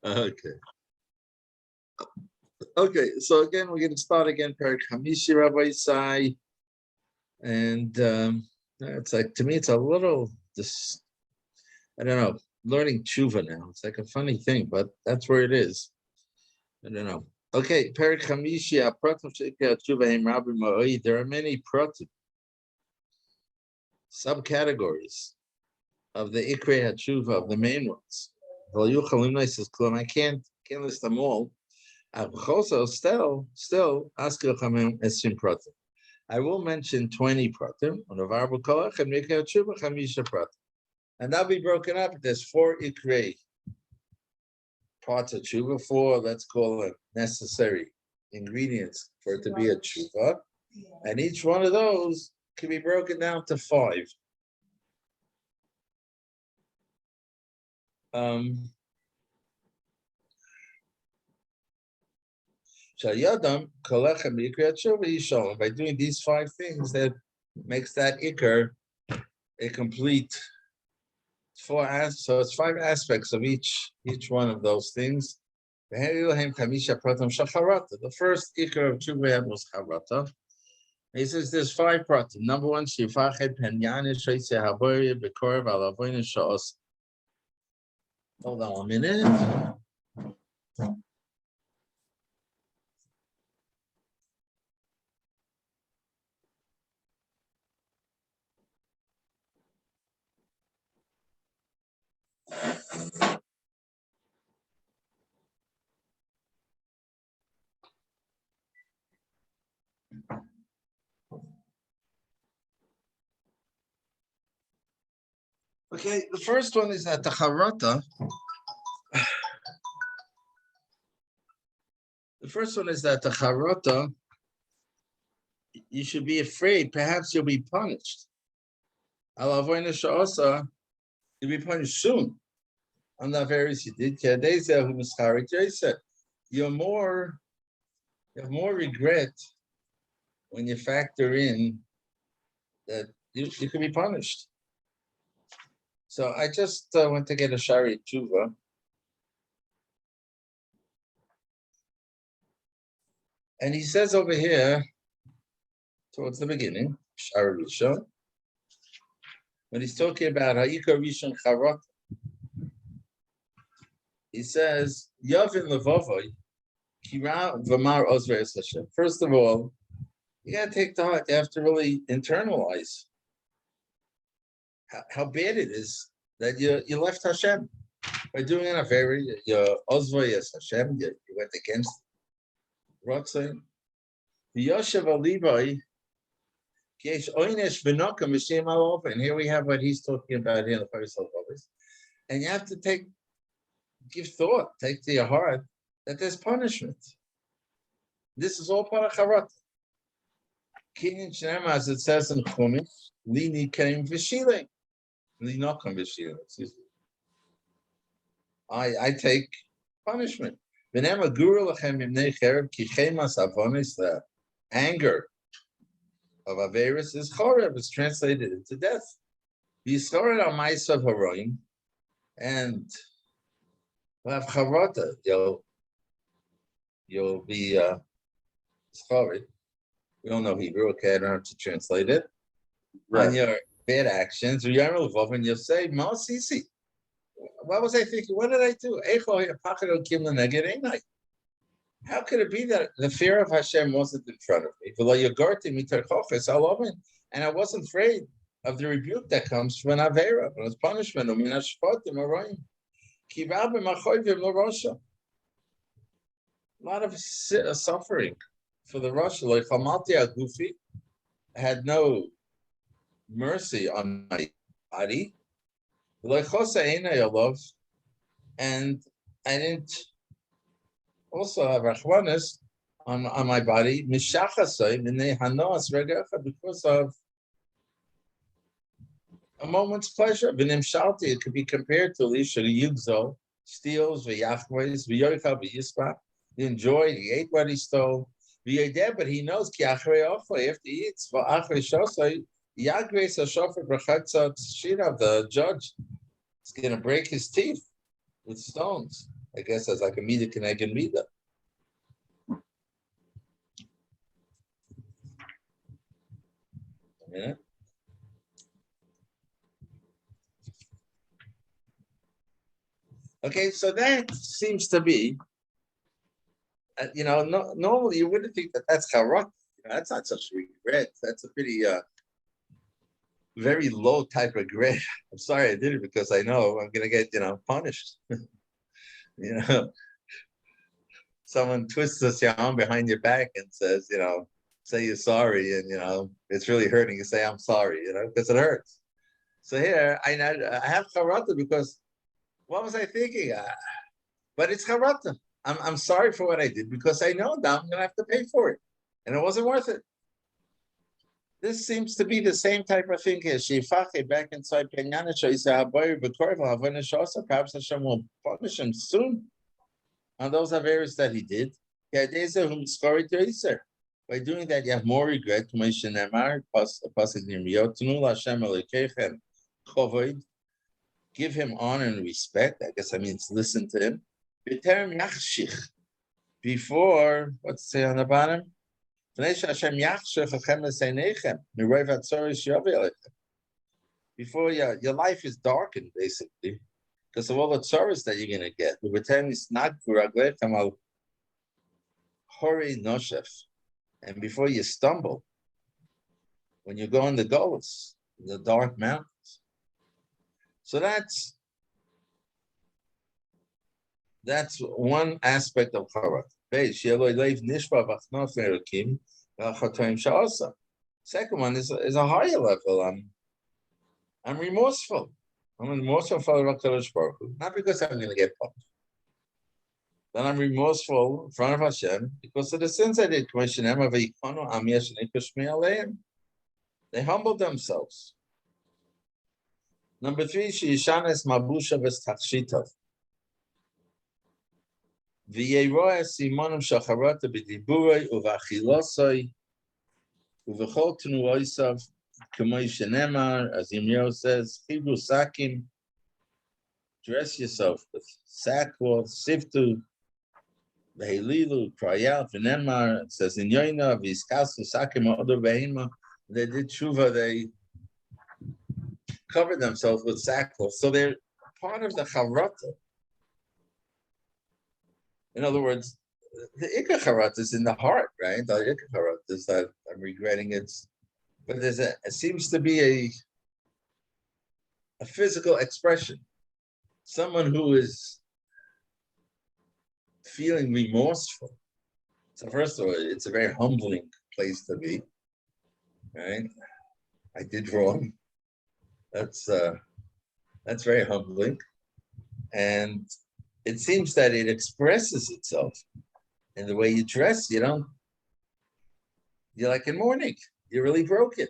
Okay. Okay, so again, we're going to start again, Perik Hamishi, Rabbi Isai. And it's like, to me, it's a little, this, I don't know, learning Teshuva now. It's like a funny thing, but that's where it is. I don't know. Okay, Perik Hamishi, Pratim Shekha Teshuva Hem Rabbi Ma'oi. There are many pratim, subcategories of the Ikrei HaTeshuva, of the main ones. I can't list them all. Still, I will mention 20 pratim, and that'll be broken up. There's 4 ikrei parts of tshuva, 4, let's call it necessary ingredients for it to be a tshuva, and each one of those can be broken down to 5. By doing these 5 things, that makes that ikar a complete 4 so it's 5 aspects of each one of those things. The first ikar of tshuva was charata. He says there's 5 pratim. Number 1, shifachet penyane shoyse haboye bekorv alavoyin shos. Hold on a minute. Okay, the first one is that the charata. The first one is that the charata, you should be afraid. Perhaps you'll be punished. Alavoyin sha'asa, you'll be punished soon. On the various you did. You have more regret when you factor in that you could be punished. So I just went to get a Shari Tshuva. And he says over here, towards the beginning, Shari Rishon, when he's talking about Ha'ikar Rishon Charot, he says, Yavin Levavoy, Kira Vamar Ozreis Hashem. First of all, you got to take the heart. You have to really internalize how bad it is that you left Hashem by doing an affair. Your Ozreis Hashem, you went against Ratzon. The Yoshev Alibai, Kesh Oynesh Benokam Mishem Alov, and here we have what he's talking about here in the first haLevavos. And you have to give thought, take to your heart that there's punishment. This is all part of Charat. Kinyan Shem, as it says in Chumash, Lini came Vishile. Linokam Vishile, excuse me. I take punishment. V'nema guru lachem imnei chereb ki chemas avonis, the anger of Averis is Chorev, is translated into death. V'yiskoret al ma'asav haroim, and we'll have charata. You'll be schored. We don't know Hebrew, okay? I don't have to translate it. Right. On your bad actions, and you'll say, "Ma sisi." What was I thinking? What did I do? How could it be that the fear of Hashem wasn't in front of me? And I wasn't afraid of the rebuke that comes from an Avera, but it's punishment. A lot of suffering for the Rosh. I had no mercy on my body. And I didn't also have rachmanis on my body because of a moment's pleasure. It could be compared to Elisha Yugzo, steals, v'yachmois, v'yoicha, v'yispa. He enjoyed, he ate what he stole. But he knows after he eats, the judge is going to break his teeth with stones. I guess as like a mida keneged mida. Yeah. Okay, so that seems to be, no, normally you wouldn't think that that's charot. That's not such regret. That's a pretty very low type of regret. I'm sorry I did it because I know I'm gonna get punished. Someone twists your arm behind your back and says, say you're sorry, and it's really hurting. You say I'm sorry, because it hurts. So here I have charata because what was I thinking? But it's charata. I'm sorry for what I did because I know now I'm gonna have to pay for it, and it wasn't worth it. This seems to be the same type of thing here. Shifache back inside Penyanicha, he said, perhaps Hashem will punish him soon on those Averis that he did. By doing that, you have more regret. Give him honor and respect. I guess that means listen to him. Before, what's it say on the bottom? Before your life is darkened, basically, because of all the sorrows that you're going to get. And before you stumble, when you go in the gullies, the dark mountains. So that's one aspect of Charat. Second one is a higher level. I'm remorseful. I'm remorseful for HaKadosh Baruch Hu, not because I'm going to get punished. Then I'm remorseful in front of Hashem because of the sins I did. They humbled themselves. Number 3, Sheishanes Mabusha V'Tachshitov. V'yeroa Simonim Shacharata B'Diburei Uv'Achilosoi Uv'Chol Tnuoisav K'moi Shenemar, as Yirmiyahu says, Chibru Sakim, dress yourself with sackcloth, Siftu, V'Helilu, cry out, V'Nemar, it says in Yoina, V'Iskasu Sakim Odo V'Hima, they did Teshuva, they covered themselves with sackcloth. So they're part of the charata. In other words, the Iyyar charata is in the heart, right? The Iyyar charata is that I'm regretting it. But it seems to be a physical expression. Someone who is feeling remorseful. So first of all, it's a very humbling place to be, right? I did wrong. That's very humbling, and it seems that it expresses itself in the way you dress. You're like in mourning. You're really broken.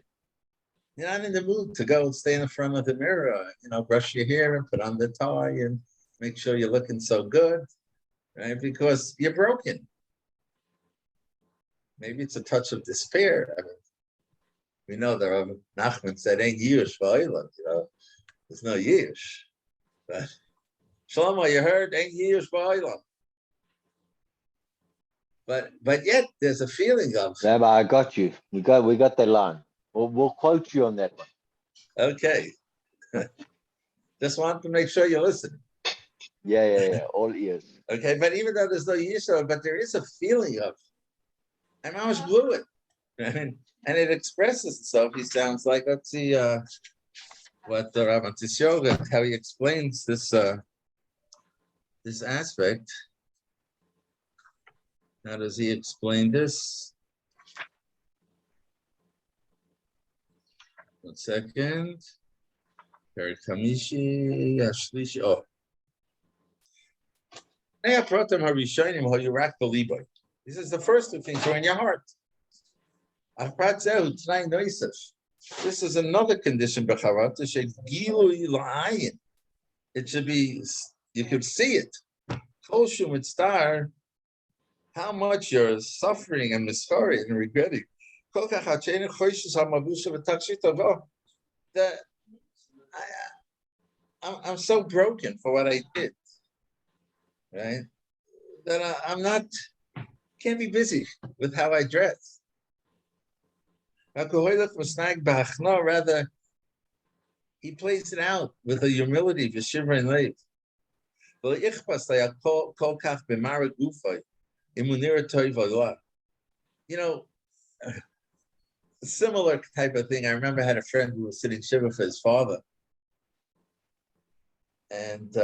You're not in the mood to go and stay in the front of the mirror, brush your hair and put on the tie and make sure you're looking so good, right? Because you're broken. Maybe it's a touch of despair. I mean, we know that Rabbi Nachman said, "Ain't Yish v'olam," there's no Yish. But Shlomo, you heard, "Ain't Yish v'olam." But yet there's a feeling of. Rabbi, I got you. We got that line. We'll quote you on that one. Okay. Just want to make sure you listen. Yeah. All ears. Okay, but even though there's no Yish, but there is a feeling of, I almost blew it. And it expresses itself. He sounds like, let's see what the Rabbi Teshuva, how he explains this aspect. How does he explain this? 1 second. This is the first two things are in your heart. This is another condition. It should be, you could see it. How much you're suffering and miscarrying and regretting. I'm so broken for what I did. right? That I'm not, can't be busy with how I dress. Rather, he plays it out with a humility, v'shivra and lev. You know, a similar type of thing. I remember I had a friend who was sitting shiva for his father. And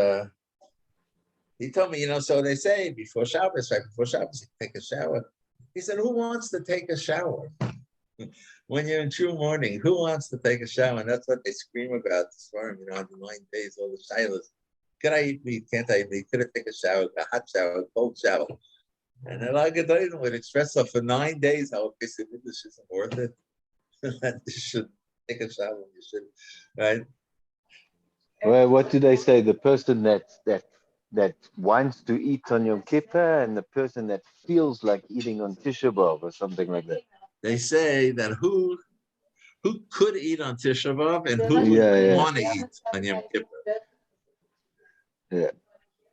he told me, so they say before Shabbos, right before Shabbos, you take a shower. He said, who wants to take a shower? When you're in true mourning, who wants to take a shower? And that's what they scream about this morning, on the 9 days, all the shilas. Could I eat meat? Can't I eat meat? Could I take a shower, a hot shower, a cold shower? And then Agadolim would express so for 9 days how this isn't worth it. That you should take a shower when you should, right? Well, what do they say? The person that wants to eat on Yom Kippur and the person that feels like eating on Tisha B'Av or something like that. They say that who could eat on Tisha B'Av and who would want to eat on Yom Kippur. Yeah.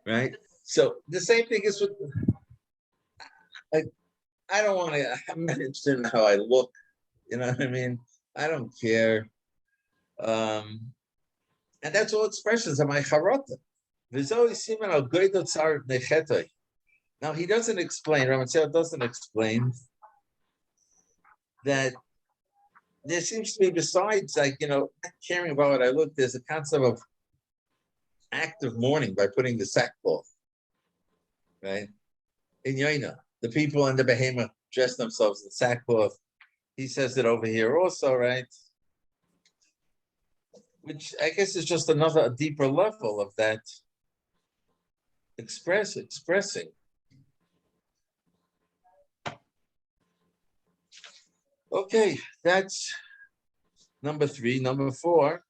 Right? So the same thing is with, I don't want to, I'm not interested in how I look. You know what I mean? I don't care. And that's all expressions of my charata. There's always siman al goydot tzar nechetoi. Now he doesn't explain, Ramatzel doesn't explain that there seems to be, besides not caring about what I look, there's a concept of active mourning by putting the sackcloth, right? In Yoina, the people in the behemoth dress themselves in sackcloth. He says it over here also, right? Which I guess is just a deeper level of that expressing. Okay, that's number 3. Number 4,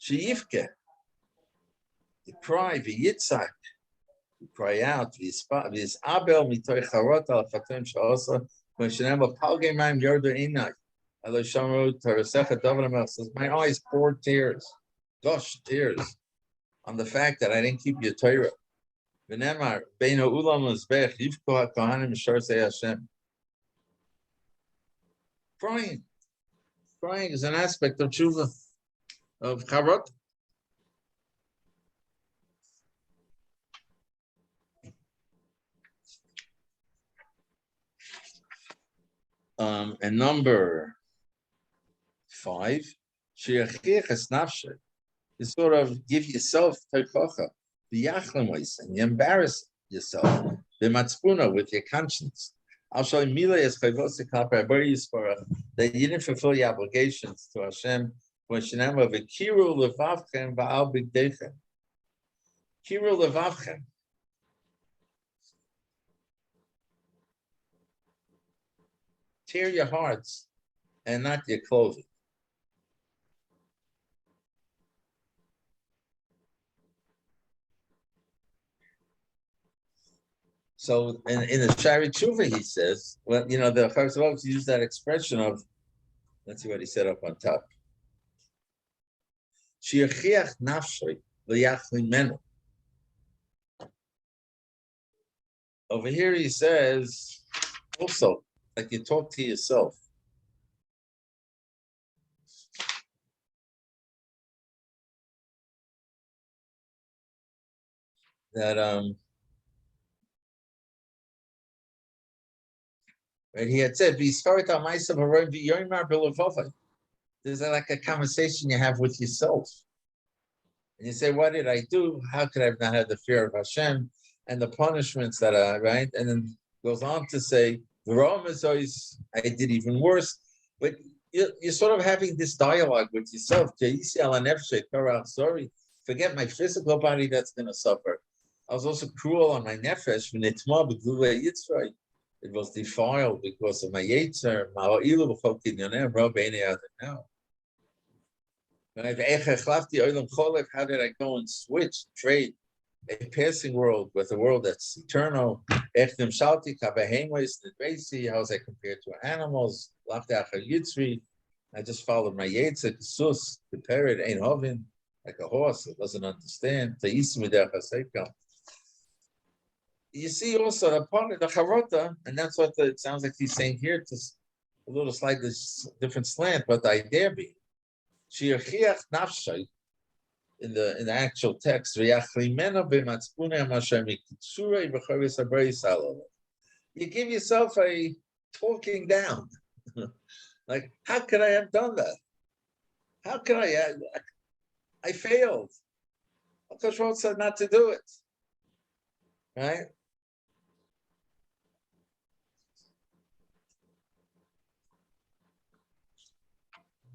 Sheifke, to cry, v'yitzak, to cry out, v'isabel mitoy charot al chatem she'osa, when shenem palgei ma'im yordo inai, alo shamru tarasecha davar amel says, my eyes poured tears, gush tears, on the fact that I didn't keep your Torah. V'nemar beino ulam l'zbech yivko ha'kohanim misharzei Hashem. Crying is an aspect of tshuva, of charot. And number 5, sheyachiches nafshe, you sort of give yourself teichacha, v'yachlemois, and you embarrass yourself, b'matzpuna, with your conscience. I'll show you mila es chayvos kalpei yispara, that you didn't fulfill your obligations to Hashem. When shenema v'kiru levavchem va'al bigdechem, kiru levavchem. Tear your hearts and not your clothing. So in the Shari Tshuva, he says, well, the haLevavos use that expression of, let's see what he said up on top. Shiachiach nafshay v'yachlimenu. Over here he says, also, like you talk to yourself. That right, he had said, there's like a conversation you have with yourself. And you say, what did I do? How could I have not had the fear of Hashem and the punishments that are, right? And then goes on to say, the Rome is always, I did even worse. But you're sort of having this dialogue with yourself. Sorry, forget my physical body that's going to suffer. I was also cruel on my nefesh. It was defiled because of my yetzer. How did I go and switch, trade a passing world with a world that's eternal? How was I compared to animals? I just followed my yetzer, the parrot, ain't hovin. like a horse that doesn't understand. You see also the part of the charota, and that's what it sounds like he's saying here, just a little slightly different slant, but the idea being, in the actual text, you give yourself a talking down. Like, how could I have done that? How could I failed. Because Roth said not to do it. Right?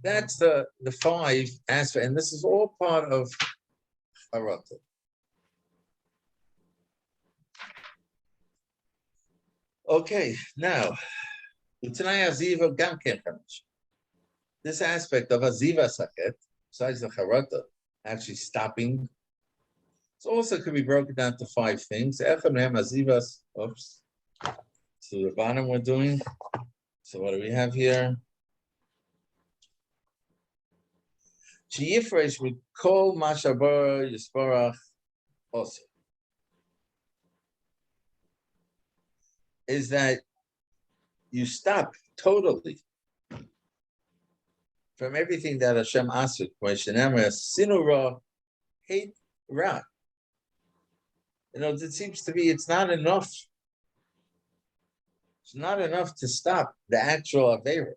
That's the 5 aspects, and this is all part of Harata. Okay, now, this aspect of Aziva Saket, besides the Harata, actually stopping, it also could be broken down to 5 things. Azivas, oops. So the bottom we're doing. So what do we have here? Sheyifresh with kol mashabar yisparach also. Is that you stop totally from everything that Hashem asked. Sinura, hate ra. It seems to be it's not enough. It's not enough to stop the actual Avera.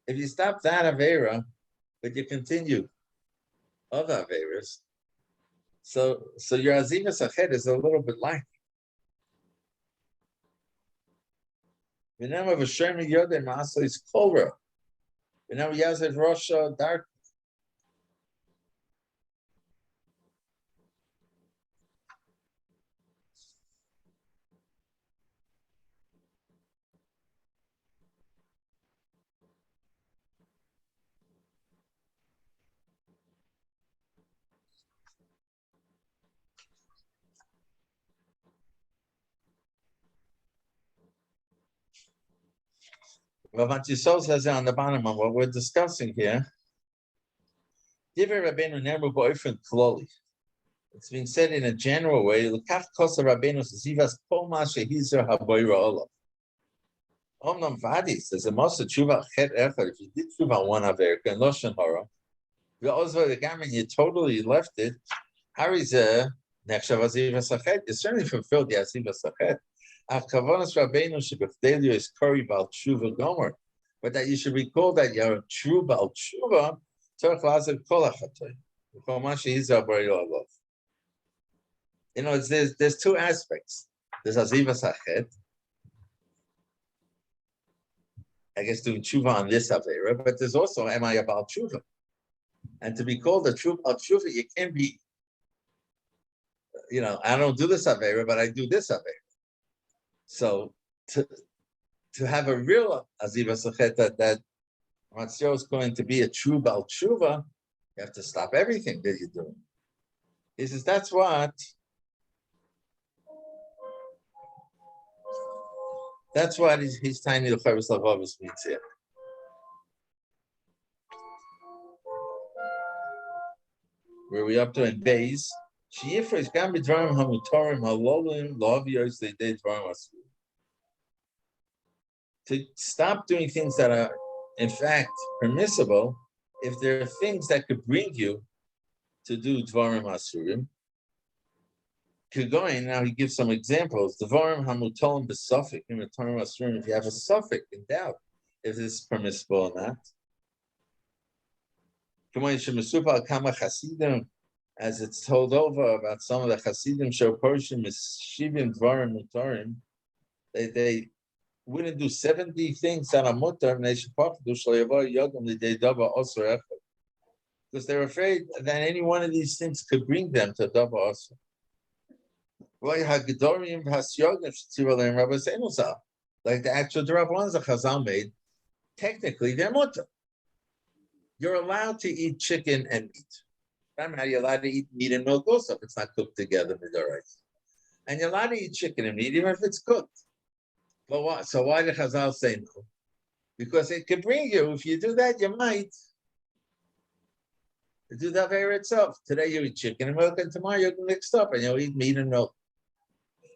If you stop that Avera, but you continue other Averas, so your Azivas Ached is a little bit lacking. The name of Hashem Yodem Maso is Kolra. The name of Yazid Rosha Dark. What Yisrael says on the bottom of what we're discussing here. It's being said in a general way. There's a most Teshuva chet echad. If you did Teshuva one aver, and loshen hara, the gamin you totally left it. Harizeh nechshav azivas achet. You certainly fulfilled the azivas achet. Kavanas Rabbeinu shebefdelio is kori bal tshuva gomer, but that you should recall that you're a true bal tshuva. Tzarich lazer kol achatay. Kol ma she'izah b'rei olav. There's 2 aspects. There's azivas achet. I guess doing tshuva on this avera, but there's also am I about tshuva, and to be called a true about tshuva, you can't be. I don't do this avera, but I do this avera. So to have a real aziva sachet that Matzio is going to be a true bal tshuva, you have to stop everything that you're doing. He says that's what he's tiny the Chovos haLevavos means here. Where we up to in Beis. Sheyifresh gam b'dvarim hamutarim halolim lo'aviyos they did dvarim asu. To stop doing things that are, in fact, permissible, if there are things that could bring you to do dvarim asurim. Kegoin, now he gives some examples. Dvarim hamutolim b'safik in dvarim asurim. If you have a suffix in doubt if this is permissible or not. As it's told over about some of the Hasidim show portion Shivim Dvarim Mutarim, they wouldn't do 70 things that are mutar, and they should do because they're afraid that any one of these things could bring them to dava also. Like the actual Rabbanan the Chazal made, technically they're mutar. You're allowed to eat chicken and meat. You're allowed to eat meat and milk also if it's not cooked together with the rice. And you're allowed to eat chicken and meat even if it's cooked. But why? So why did Chazal say no? Because it could bring you, if you do that, you might. to do the Avera itself. Today you eat chicken and milk, and tomorrow you're mixed up and you'll eat meat and milk.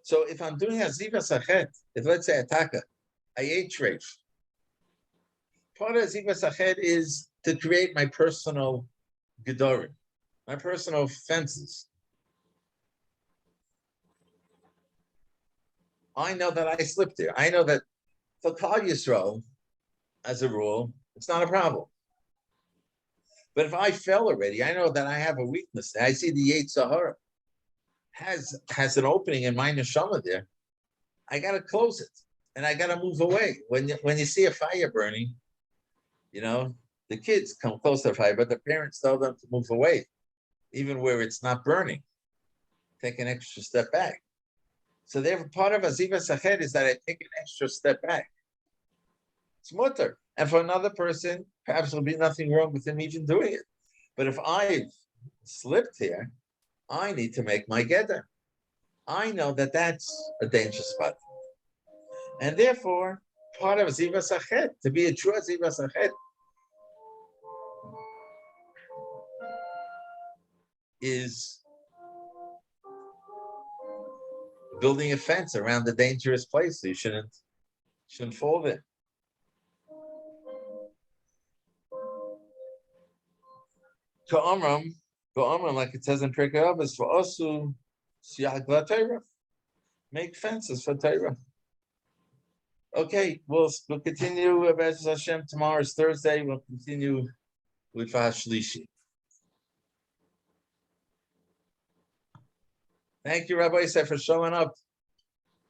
So if I'm doing a ziva sachet, if let's say ataka, I ate treif. Part of ziva sachet is to create my personal gedorim, my personal fences. I know that I slipped there. I know that for Klal Yisrael, as a rule, it's not a problem. But if I fell already, I know that I have a weakness. I see the Yetzer Hara has an opening in my neshama there. I got to close it, and I got to move away. When you see a fire burning, the kids come close to the fire, but the parents tell them to move away, even where it's not burning. Take an extra step back. So therefore, part of Aziva Sachet is that I take an extra step back. It's mutter. And for another person, perhaps there'll be nothing wrong with him even doing it. But if I've slipped here, I need to make my gather. I know that that's a dangerous spot. And therefore, part of Ziva Sachet, to be a true Ziva Sachet, is building a fence around the dangerous place so you shouldn't fall there. Ka'amram, like it says in Pirkei Avos, for Osu Siyag LaTorah. Make fences for Torah. Okay, we'll continue about Hashem. Tomorrow is Thursday. We'll continue with Vashlishi. Thank you, Rabbi Yosef, for showing up.